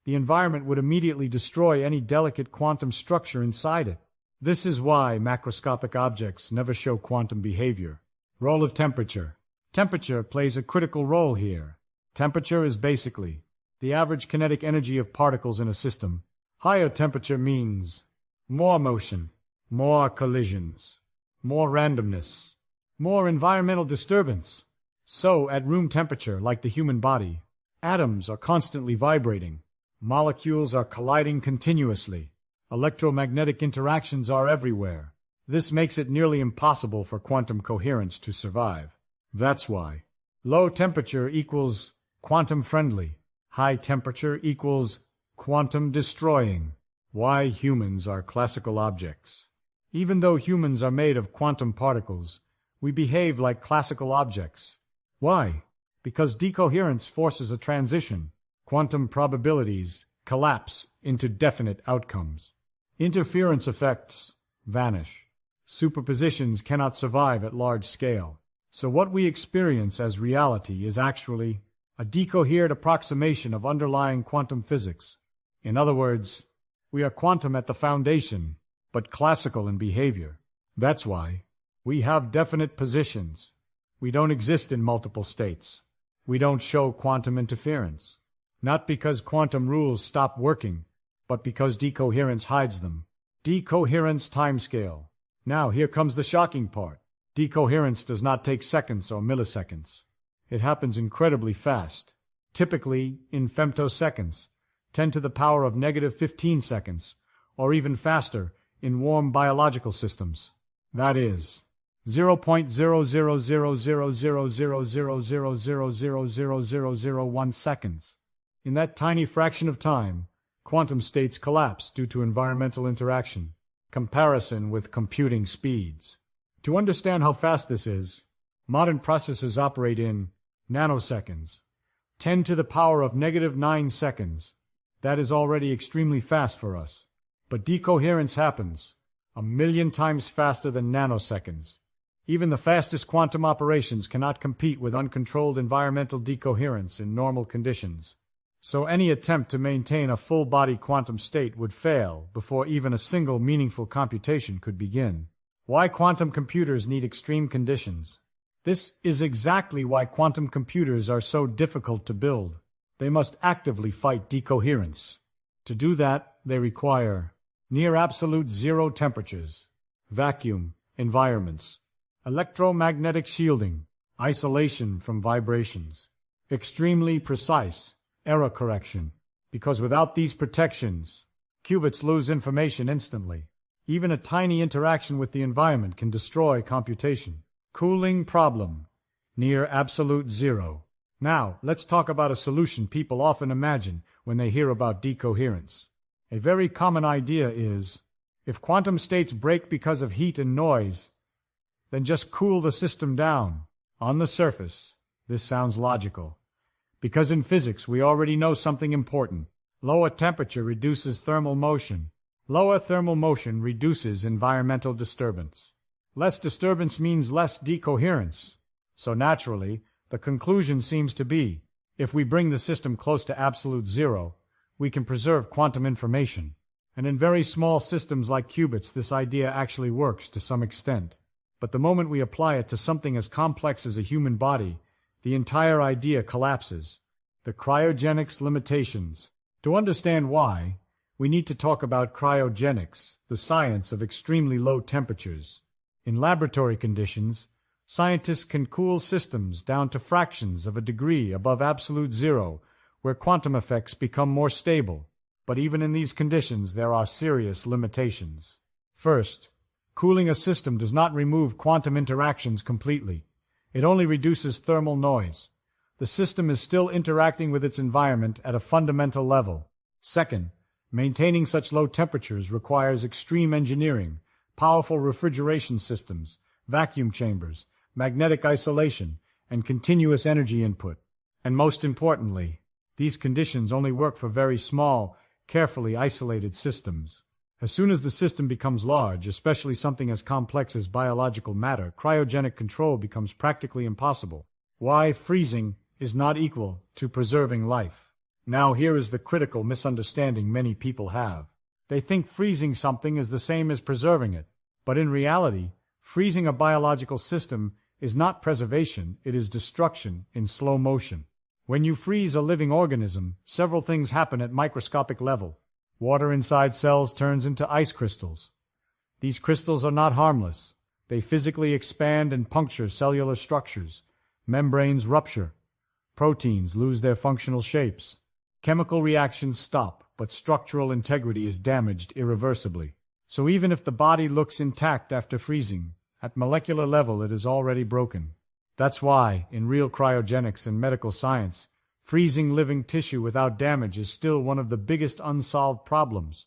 the environment would immediately destroy any delicate quantum structure inside it. This is why macroscopic objects never show quantum behavior. Role of temperature. Temperature plays a critical role here. Temperature is basically the average kinetic energy of particles in a system. Higher temperature means more motion, more collisions, more randomness, more environmental disturbance. So, at room temperature, like the human body, atoms are constantly vibrating. Molecules are colliding continuously. Electromagnetic interactions are everywhere. This makes it nearly impossible for quantum coherence to survive. That's why low temperature equals quantum friendly. High temperature equals quantum destroying. Why humans are classical objects. Even though humans are made of quantum particles, we behave like classical objects. Why? Because decoherence forces a transition. Quantum probabilities collapse into definite outcomes. Interference effects vanish. Superpositions cannot survive at large scale. So what we experience as reality is actually a decohered approximation of underlying quantum physics. In other words, we are quantum at the foundation, but classical in behavior. That's why we have definite positions. We don't exist in multiple states. We don't show quantum interference. Not because quantum rules stop working, but because decoherence hides them. Decoherence timescale. Now here comes the shocking part. Decoherence does not take seconds or milliseconds. It happens incredibly fast, typically in femtoseconds, 10 to the power of negative 15 seconds, or even faster in warm biological systems. That is 0.000000000000001 seconds. In that tiny fraction of time, quantum states collapse due to environmental interaction, comparison with computing speeds. To understand how fast this is, modern processors operate in nanoseconds, 10 to the power of negative 9 seconds. That is already extremely fast for us. But decoherence happens 1,000,000 times faster than nanoseconds. Even the fastest quantum operations cannot compete with uncontrolled environmental decoherence in normal conditions. So any attempt to maintain a full-body quantum state would fail before even a single meaningful computation could begin. Why quantum computers need extreme conditions? This is exactly why quantum computers are so difficult to build. They must actively fight decoherence. To do that, they require near absolute zero temperatures, vacuum environments, electromagnetic shielding, isolation from vibrations, extremely precise error correction, because without these protections, qubits lose information instantly. Even a tiny interaction with the environment can destroy computation. Cooling problem, near absolute zero. Now, let's talk about a solution people often imagine when they hear about decoherence. A very common idea is, if quantum states break because of heat and noise, then just cool the system down. On the surface, this sounds logical. Because in physics, we already know something important. Lower temperature reduces thermal motion. Lower thermal motion reduces environmental disturbance. Less disturbance means less decoherence. So naturally, the conclusion seems to be, if we bring the system close to absolute zero, we can preserve quantum information. And in very small systems like qubits, this idea actually works to some extent. But the moment we apply it to something as complex as a human body, the entire idea collapses. The cryogenics limitations. To understand why, we need to talk about cryogenics, the science of extremely low temperatures. In laboratory conditions, scientists can cool systems down to fractions of a degree above absolute zero, where quantum effects become more stable. But even in these conditions, there are serious limitations. First, cooling a system does not remove quantum interactions completely. It only reduces thermal noise. The system is still interacting with its environment at a fundamental level. Second, maintaining such low temperatures requires extreme engineering, powerful refrigeration systems, vacuum chambers, magnetic isolation, and continuous energy input. And most importantly, these conditions only work for very small, carefully isolated systems. As soon as the system becomes large, especially something as complex as biological matter, cryogenic control becomes practically impossible. Why freezing is not equal to preserving life. Now here is the critical misunderstanding many people have. They think freezing something is the same as preserving it. But in reality, freezing a biological system is not preservation, it is destruction in slow motion. When you freeze a living organism, several things happen at microscopic level. Water inside cells turns into ice crystals. These crystals are not harmless. They physically expand and puncture cellular structures. Membranes rupture. Proteins lose their functional shapes. Chemical reactions stop, but structural integrity is damaged irreversibly. So even if the body looks intact after freezing, at molecular level it is already broken. That's why, in real cryogenics and medical science, freezing living tissue without damage is still one of the biggest unsolved problems.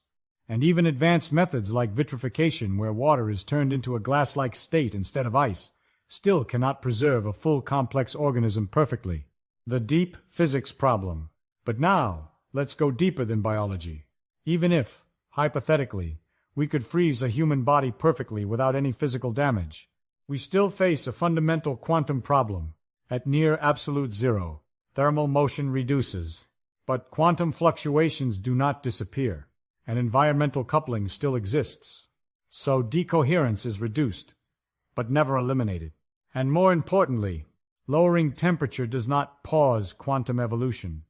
And even advanced methods like vitrification, where water is turned into a glass-like state instead of ice, still cannot preserve a full complex organism perfectly. the deep physics problem. But now, let's go deeper than biology. Even if, hypothetically, we could freeze a human body perfectly without any physical damage, we still face a fundamental quantum problem. At near absolute zero, thermal motion reduces, but quantum fluctuations do not disappear, and environmental coupling still exists. So decoherence is reduced, but never eliminated. And more importantly, lowering temperature does not pause quantum evolution.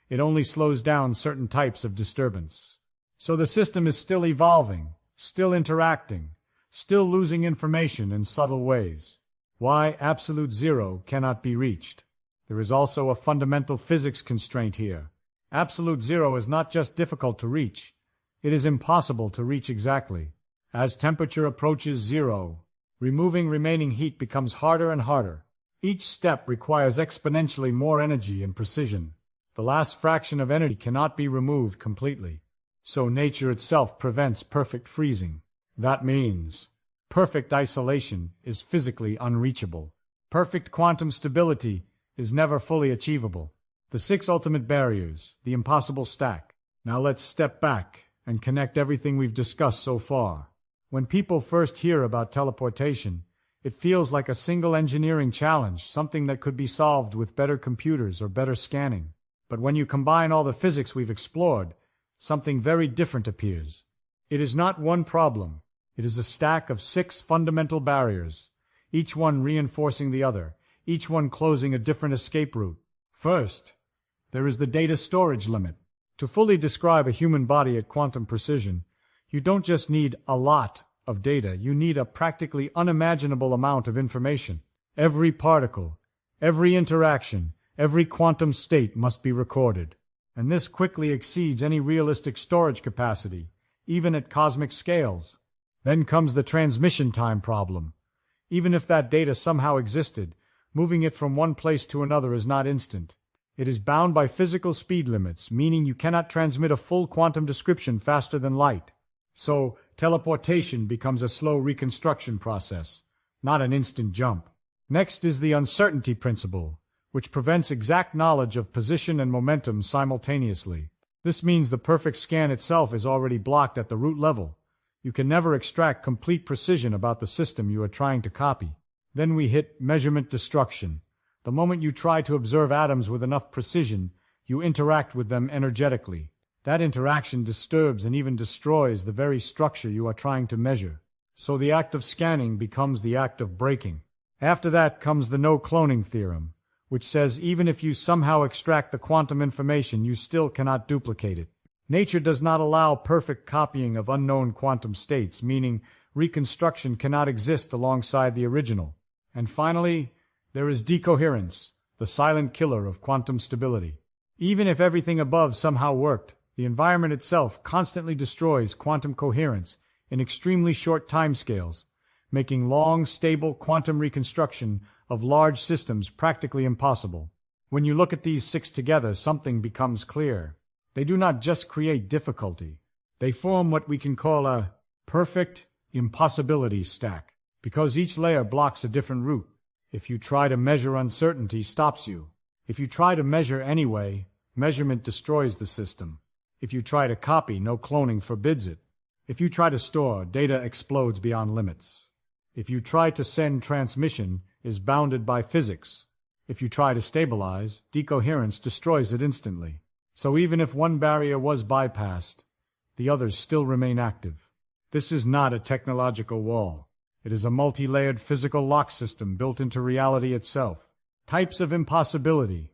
It only slows down certain types of disturbance. So the system is still evolving, still interacting, still losing information in subtle ways. Why absolute zero cannot be reached? There is also a fundamental physics constraint here. Absolute zero is not just difficult to reach, it is impossible to reach exactly. As temperature approaches zero, removing remaining heat becomes harder and harder. Each step requires exponentially more energy and precision. The last fraction of energy cannot be removed completely. So nature itself prevents perfect freezing. That means perfect isolation is physically unreachable. Perfect quantum stability is never fully achievable. The 6 ultimate barriers, the impossible stack. Now let's step back and connect everything we've discussed so far. When people first hear about teleportation, it feels like a single engineering challenge, something that could be solved with better computers or better scanning. But when you combine all the physics we've explored, something very different appears. It is not one problem. It is a stack of 6 fundamental barriers, each one reinforcing the other, each one closing a different escape route. First, there is the data storage limit. To fully describe a human body at quantum precision, you don't just need a lot of data, you need a practically unimaginable amount of information. Every particle, every interaction, every quantum state must be recorded. And this quickly exceeds any realistic storage capacity, even at cosmic scales. Then comes the transmission time problem. Even if that data somehow existed, moving it from one place to another is not instant. It is bound by physical speed limits, meaning you cannot transmit a full quantum description faster than light. So, teleportation becomes a slow reconstruction process, not an instant jump. Next is the uncertainty principle, which prevents exact knowledge of position and momentum simultaneously. This means the perfect scan itself is already blocked at the root level. You can never extract complete precision about the system you are trying to copy. Then we hit measurement destruction. The moment you try to observe atoms with enough precision, you interact with them energetically. That interaction disturbs and even destroys the very structure you are trying to measure. So the act of scanning becomes the act of breaking. After that comes the no-cloning theorem, which says even if you somehow extract the quantum information, you still cannot duplicate it. Nature does not allow perfect copying of unknown quantum states, meaning reconstruction cannot exist alongside the original. And finally, there is decoherence, the silent killer of quantum stability. Even if everything above somehow worked, the environment itself constantly destroys quantum coherence in extremely short timescales, making long, stable quantum reconstruction of large systems practically impossible. When you look at these 6 together, something becomes clear. They do not just create difficulty. They form what we can call a perfect impossibility stack, because each layer blocks a different route. If you try to measure, uncertainty stops you. If you try to measure anyway, measurement destroys the system. If you try to copy, no cloning forbids it. If you try to store, data explodes beyond limits. If you try to send, transmission is bounded by physics. If you try to stabilize, decoherence destroys it instantly. So even if one barrier was bypassed, the others still remain active. This is not a technological wall. It is a multi-layered physical lock system built into reality itself. Types of impossibility.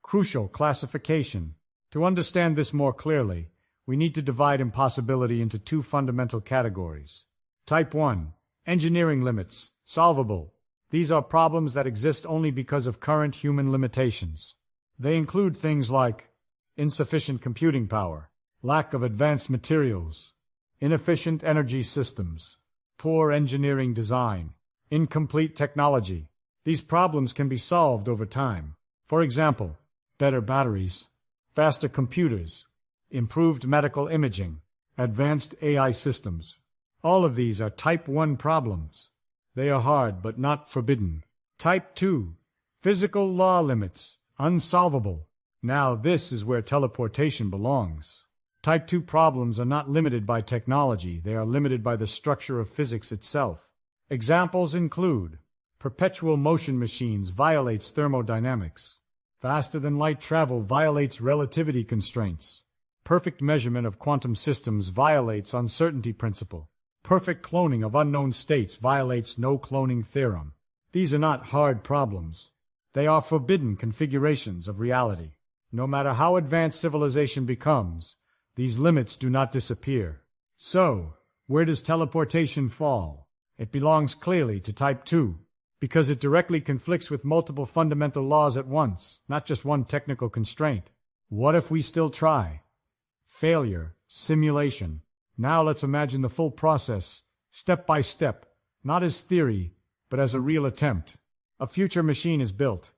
Crucial classification. To understand this more clearly, we need to divide impossibility into 2 fundamental categories. Type 1. Engineering limits. Solvable. These are problems that exist only because of current human limitations. They include things like insufficient computing power, lack of advanced materials, inefficient energy systems, poor engineering design, incomplete technology. These problems can be solved over time. For example, better batteries, faster computers, improved medical imaging, advanced AI systems. All of these are Type 1 problems. They are hard but not forbidden. Type 2. Physical law limits. Unsolvable. Now this is where teleportation belongs. Type 2 problems are not limited by technology, they are limited by the structure of physics itself. Examples include perpetual motion machines violates thermodynamics. Faster-than-light travel violates relativity constraints. Perfect measurement of quantum systems violates uncertainty principle. Perfect cloning of unknown states violates no-cloning theorem. These are not hard problems. They are forbidden configurations of reality. No matter how advanced civilization becomes, these limits do not disappear. So, where does teleportation fall? It belongs clearly to type 2, because it directly conflicts with multiple fundamental laws at once, not just one technical constraint. What if we still try? Failure, simulation. Now let's imagine the full process, step by step, not as theory, but as a real attempt. A future machine is built.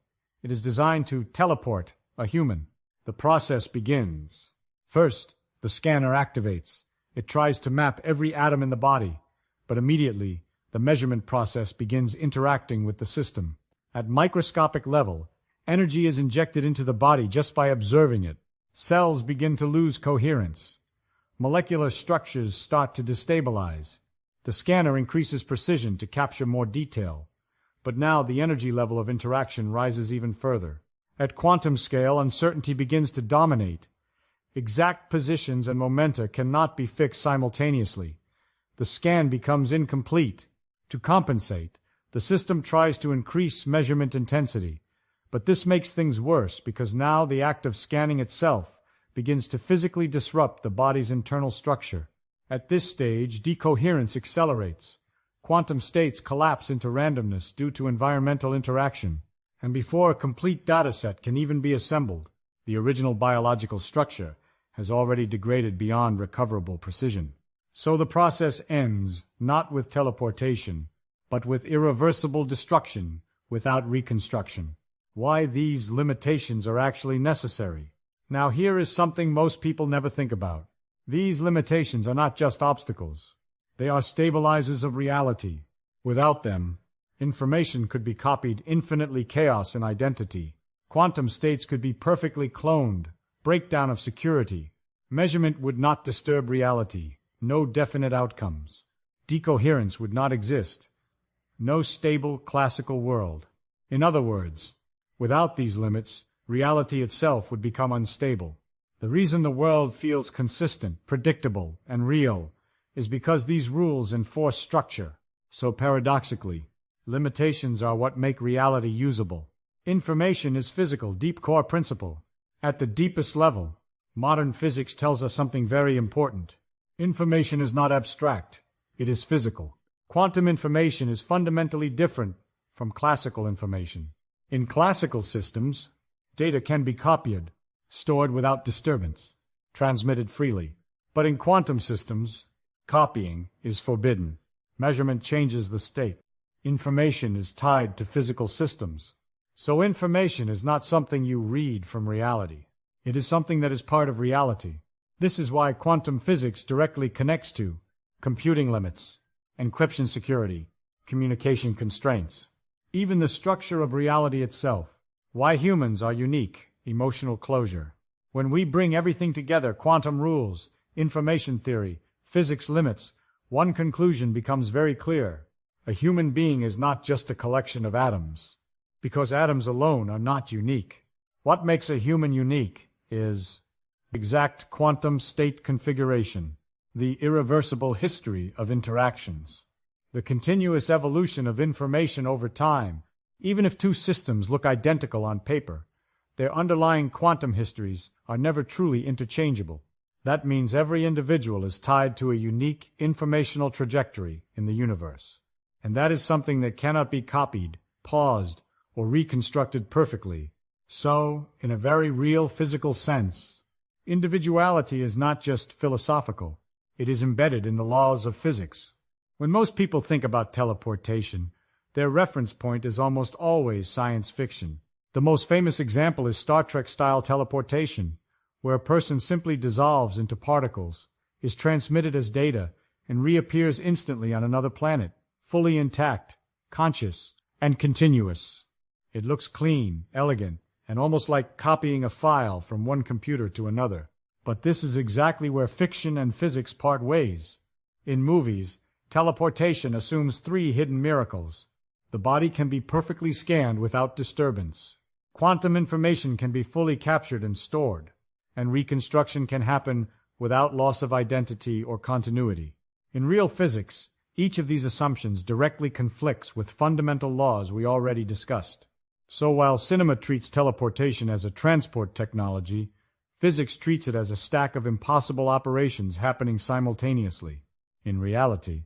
It is designed to teleport a human. The process begins. First, the scanner activates. It tries to map every atom in the body, but immediately, the measurement process begins interacting with the system. At microscopic level, energy is injected into the body just by observing it. Cells begin to lose coherence. Molecular structures start to destabilize. The scanner increases precision to capture more detail. But now the energy level of interaction rises even further. At quantum scale, uncertainty begins to dominate. Exact positions and momenta cannot be fixed simultaneously. The scan becomes incomplete. To compensate, the system tries to increase measurement intensity. But this makes things worse because now the act of scanning itself begins to physically disrupt the body's internal structure. At this stage, decoherence accelerates. Quantum states collapse into randomness due to environmental interaction. And before a complete dataset can even be assembled, the original biological structure has already degraded beyond recoverable precision. So the process ends, not with teleportation, but with irreversible destruction without reconstruction. Why these limitations are actually necessary. Now here is something most people never think about. These limitations are not just obstacles. They are stabilizers of reality. Without them, information could be copied infinitely, chaos in identity. Quantum states could be perfectly cloned, breakdown of security. Measurement would not disturb reality. No definite outcomes. Decoherence would not exist. No stable classical world. In other words, without these limits, reality itself would become unstable. The reason the world feels consistent, predictable, and real is because these rules enforce structure. So paradoxically, limitations are what make reality usable. Information is physical, deep core principle. At the deepest level, modern physics tells us something very important. Information is not abstract, it is physical. Quantum information is fundamentally different from classical information. In classical systems, data can be copied, stored without disturbance, transmitted freely. But in quantum systems, copying is forbidden. Measurement changes the state. Information is tied to physical systems. So information is not something you read from reality. It is something that is part of reality. This is why quantum physics directly connects to computing limits, encryption security, communication constraints, even the structure of reality itself. Why humans are unique, emotional closure. When we bring everything together, quantum rules, information theory, physics limits, one conclusion becomes very clear. A human being is not just a collection of atoms, because atoms alone are not unique. What makes a human unique is exact quantum state configuration, the irreversible history of interactions, the continuous evolution of information over time. Even if two systems look identical on paper, their underlying quantum histories are never truly interchangeable. That means every individual is tied to a unique informational trajectory in the universe. And that is something that cannot be copied, paused, or reconstructed perfectly. So, in a very real physical sense, individuality is not just philosophical, it is embedded in the laws of physics. When most people think about teleportation, their reference point is almost always science fiction. The most famous example is Star Trek-style teleportation, where a person simply dissolves into particles, is transmitted as data, and reappears instantly on another planet, fully intact, conscious, and continuous. It looks clean, elegant, and almost like copying a file from one computer to another. But this is exactly where fiction and physics part ways. In movies, teleportation assumes three hidden miracles. The body can be perfectly scanned without disturbance. Quantum information can be fully captured and stored, and reconstruction can happen without loss of identity or continuity. In real physics, each of these assumptions directly conflicts with fundamental laws we already discussed. So while cinema treats teleportation as a transport technology, physics treats it as a stack of impossible operations happening simultaneously. In reality,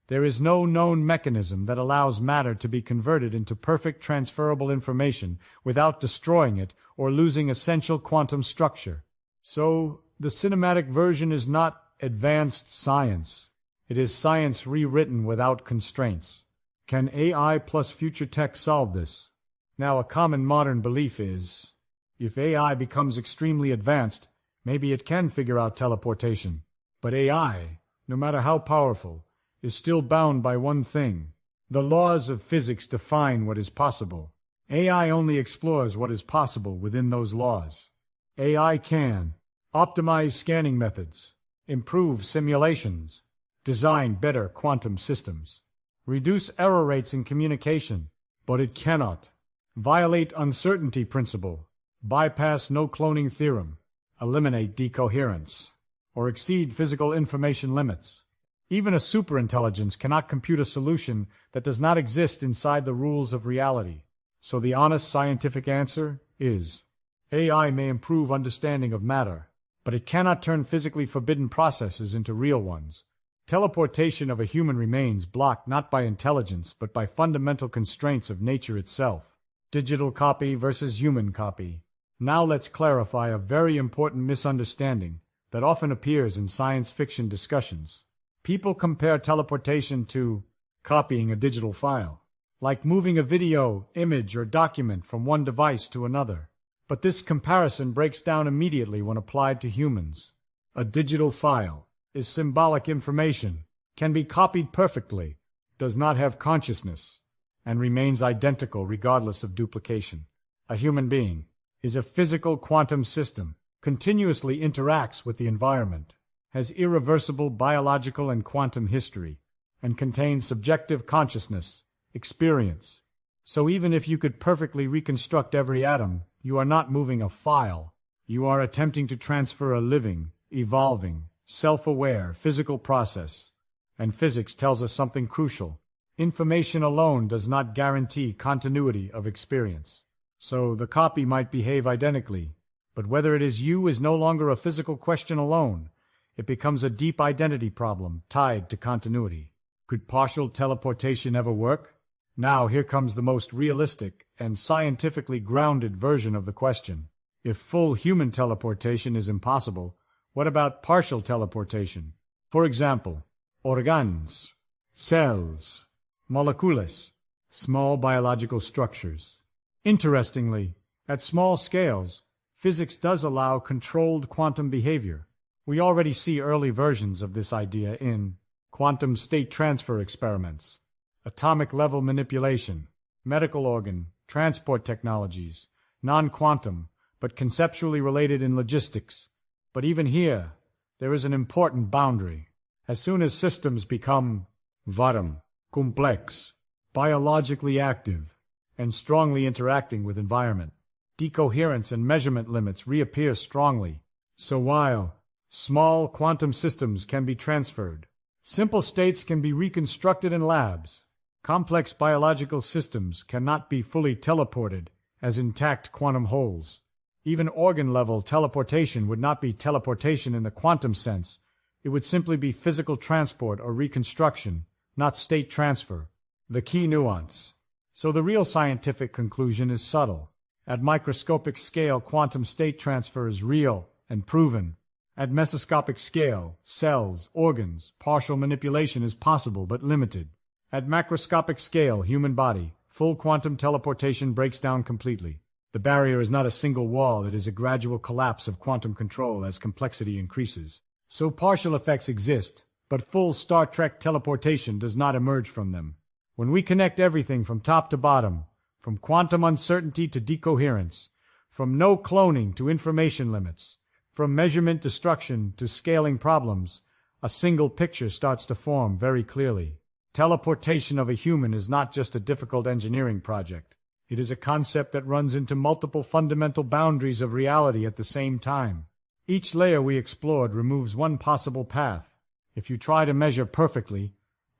there is no known mechanism that allows matter to be converted into perfect transferable information without destroying it or losing essential quantum structure. So, the cinematic version is not advanced science. It is science rewritten without constraints. Can AI plus future tech solve this? Now, a common modern belief is, if AI becomes extremely advanced, maybe it can figure out teleportation. But AI, no matter how powerful, is still bound by one thing. The laws of physics define what is possible. AI only explores what is possible within those laws. AI can optimize scanning methods, improve simulations, design better quantum systems, reduce error rates in communication, but it cannot violate uncertainty principle, bypass no-cloning theorem, eliminate decoherence, or exceed physical information limits. Even a superintelligence cannot compute a solution that does not exist inside the rules of reality. So the honest scientific answer is, AI may improve understanding of matter, but it cannot turn physically forbidden processes into real ones. Teleportation of a human remains blocked not by intelligence but by fundamental constraints of nature itself. Digital copy versus human copy. Now let's clarify a very important misunderstanding that often appears in science fiction discussions. People compare teleportation to copying a digital file, like moving a video, image, or document from one device to another. But this comparison breaks down immediately when applied to humans. A digital file is symbolic information, can be copied perfectly, does not have consciousness, and remains identical regardless of duplication. A human being is a physical quantum system, continuously interacts with the environment, has irreversible biological and quantum history, and contains subjective consciousness, experience. So even if you could perfectly reconstruct every atom, you are not moving a file. You are attempting to transfer a living, evolving, self-aware physical process. And physics tells us something crucial. Information alone does not guarantee continuity of experience. So the copy might behave identically, but whether it is you is no longer a physical question alone. It becomes a deep identity problem tied to continuity. Could partial teleportation ever work? Now here comes the most realistic and scientifically grounded version of the question. If full human teleportation is impossible, what about partial teleportation? For example, organs, cells, molecules, small biological structures. Interestingly, at small scales, physics does allow controlled quantum behavior. We already see early versions of this idea in quantum state transfer experiments, atomic-level manipulation, medical organ, transport technologies, non-quantum, but conceptually related in logistics. But even here, there is an important boundary. As soon as systems become varm, complex, biologically active, and strongly interacting with environment, decoherence and measurement limits reappear strongly. So while small quantum systems can be transferred, simple states can be reconstructed in labs, complex biological systems cannot be fully teleported as intact quantum wholes. Even organ-level teleportation would not be teleportation in the quantum sense. It would simply be physical transport or reconstruction, not state transfer. The key nuance. So the real scientific conclusion is subtle. At microscopic scale, quantum state transfer is real and proven. At mesoscopic scale, cells, organs, partial manipulation is possible but limited. At macroscopic scale, human body, full quantum teleportation breaks down completely. The barrier is not a single wall, it is a gradual collapse of quantum control as complexity increases. So partial effects exist, but full Star Trek teleportation does not emerge from them. When we connect everything from top to bottom, from quantum uncertainty to decoherence, From no cloning to information limits, from measurement destruction to scaling problems, a single picture starts to form very clearly. Teleportation of a human is not just a difficult engineering project. It is a concept that runs into multiple fundamental boundaries of reality at the same time. Each layer we explored removes one possible path. If you try to measure perfectly,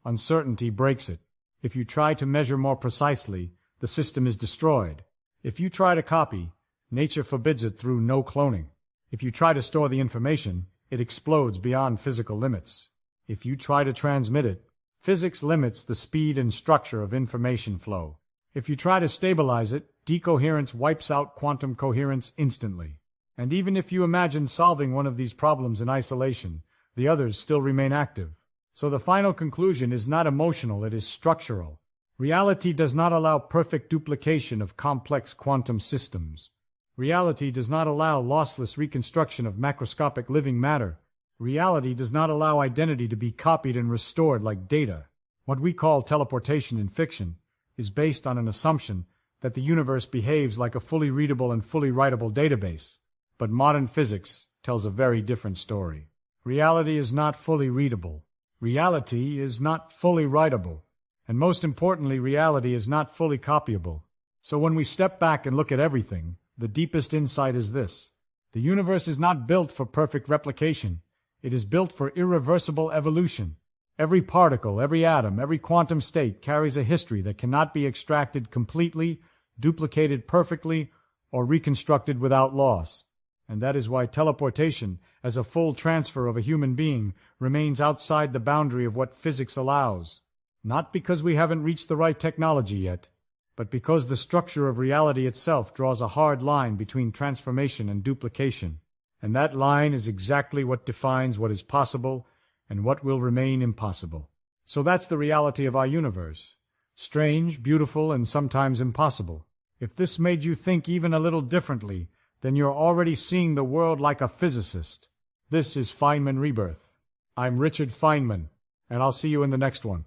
uncertainty breaks it. If you try to measure more precisely, the system is destroyed. If you try to copy, nature forbids it through no cloning. If you try to store the information, it explodes beyond physical limits. If you try to transmit it, physics limits the speed and structure of information flow. If you try to stabilize it, decoherence wipes out quantum coherence instantly. And even if you imagine solving one of these problems in isolation, the others still remain active. So the final conclusion is not emotional, it is structural. Reality does not allow perfect duplication of complex quantum systems. Reality does not allow lossless reconstruction of macroscopic living matter. Reality does not allow identity to be copied and restored like data. What we call teleportation in fiction is based on an assumption that the universe behaves like a fully readable and fully writable database. But modern physics tells a very different story. Reality is not fully readable. Reality is not fully writable. And most importantly, reality is not fully copyable. So when we step back and look at everything, the deepest insight is this. The universe is not built for perfect replication. It is built for irreversible evolution. Every particle, every atom, every quantum state carries a history that cannot be extracted completely, duplicated perfectly, or reconstructed without loss. And that is why teleportation, as a full transfer of a human being, remains outside the boundary of what physics allows. Not because we haven't reached the right technology yet, but because the structure of reality itself draws a hard line between transformation and duplication. And that line is exactly what defines what is possible and what will remain impossible. So that's the reality of our universe. Strange, beautiful, and sometimes impossible. If this made you think even a little differently, then you're already seeing the world like a physicist. This is Feynman Rebirth. I'm Richard Feynman, and I'll see you in the next one.